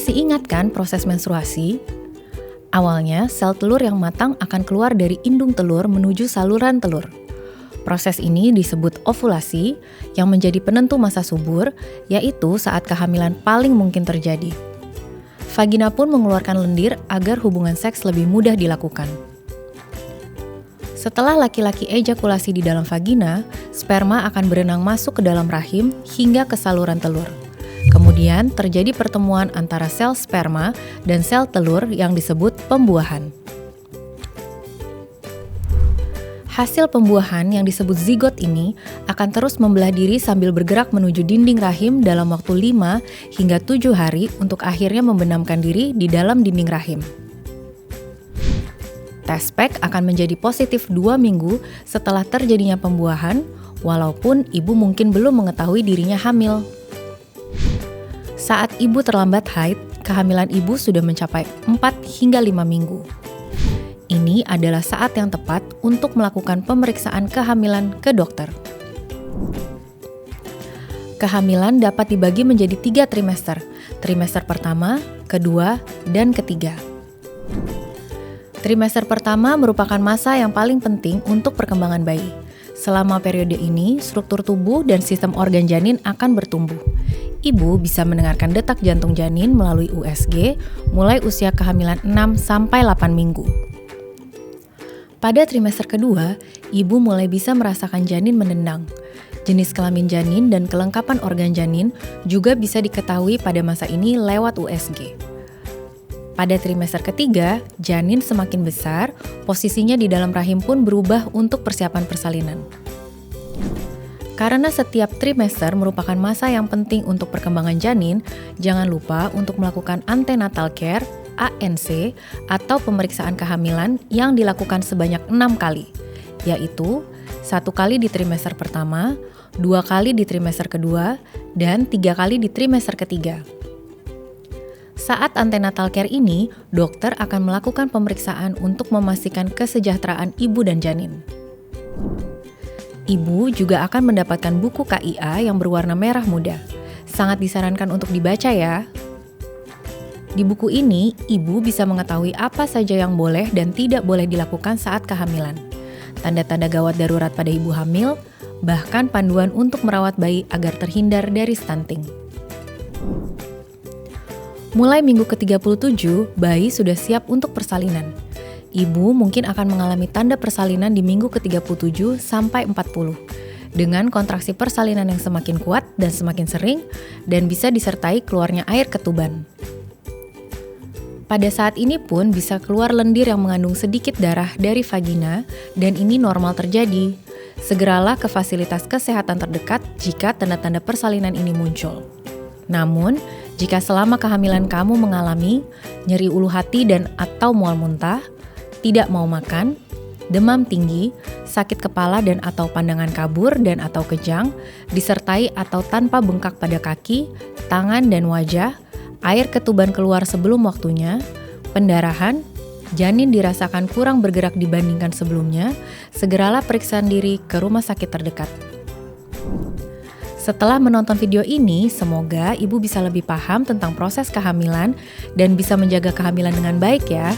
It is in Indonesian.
Masih ingat kan proses menstruasi? Awalnya, sel telur yang matang akan keluar dari indung telur menuju saluran telur. Proses ini disebut ovulasi, yang menjadi penentu masa subur, yaitu saat kehamilan paling mungkin terjadi. Vagina pun mengeluarkan lendir agar hubungan seks lebih mudah dilakukan. Setelah laki-laki ejakulasi di dalam vagina, sperma akan berenang masuk ke dalam rahim hingga ke saluran telur. Kemudian terjadi pertemuan antara sel sperma dan sel telur yang disebut pembuahan. Hasil pembuahan yang disebut zigot ini akan terus membelah diri sambil bergerak menuju dinding rahim dalam waktu 5 hingga 7 hari untuk akhirnya membenamkan diri di dalam dinding rahim. Test pack akan menjadi positif 2 minggu setelah terjadinya pembuahan, walaupun ibu mungkin belum mengetahui dirinya hamil. Saat ibu terlambat haid, kehamilan ibu sudah mencapai 4 hingga 5 minggu. Ini adalah saat yang tepat untuk melakukan pemeriksaan kehamilan ke dokter. Kehamilan dapat dibagi menjadi 3 trimester, trimester pertama, kedua, dan ketiga. Trimester pertama merupakan masa yang paling penting untuk perkembangan bayi. Selama periode ini, struktur tubuh dan sistem organ janin akan bertumbuh. Ibu bisa mendengarkan detak jantung janin melalui USG mulai usia kehamilan 6-8 minggu. Pada trimester kedua, ibu mulai bisa merasakan janin mendendang. Jenis kelamin janin dan kelengkapan organ janin juga bisa diketahui pada masa ini lewat USG. Pada trimester ketiga, janin semakin besar, posisinya di dalam rahim pun berubah untuk persiapan persalinan. Karena setiap trimester merupakan masa yang penting untuk perkembangan janin, jangan lupa untuk melakukan antenatal care, ANC, atau pemeriksaan kehamilan yang dilakukan sebanyak 6 kali, yaitu 1 kali di trimester pertama, 2 kali di trimester kedua, dan 3 kali di trimester ketiga. Saat antenatal care ini, dokter akan melakukan pemeriksaan untuk memastikan kesejahteraan ibu dan janin. Ibu juga akan mendapatkan buku KIA yang berwarna merah muda. Sangat disarankan untuk dibaca ya. Di buku ini, ibu bisa mengetahui apa saja yang boleh dan tidak boleh dilakukan saat kehamilan. Tanda-tanda gawat darurat pada ibu hamil, bahkan panduan untuk merawat bayi agar terhindar dari stunting. Mulai minggu ke-37, bayi sudah siap untuk persalinan. Ibu mungkin akan mengalami tanda persalinan di minggu ke-37 sampai 40, dengan kontraksi persalinan yang semakin kuat dan semakin sering, dan bisa disertai keluarnya air ketuban. Pada saat ini pun bisa keluar lendir yang mengandung sedikit darah dari vagina, dan ini normal terjadi. Segeralah ke fasilitas kesehatan terdekat jika tanda-tanda persalinan ini muncul. Namun, jika selama kehamilan kamu mengalami nyeri ulu hati dan atau mual muntah, tidak mau makan, demam tinggi, sakit kepala dan atau pandangan kabur dan atau kejang, disertai atau tanpa bengkak pada kaki, tangan dan wajah, air ketuban keluar sebelum waktunya, pendarahan, janin dirasakan kurang bergerak dibandingkan sebelumnya, segeralah periksa diri ke rumah sakit terdekat. Setelah menonton video ini, semoga ibu bisa lebih paham tentang proses kehamilan dan bisa menjaga kehamilan dengan baik ya.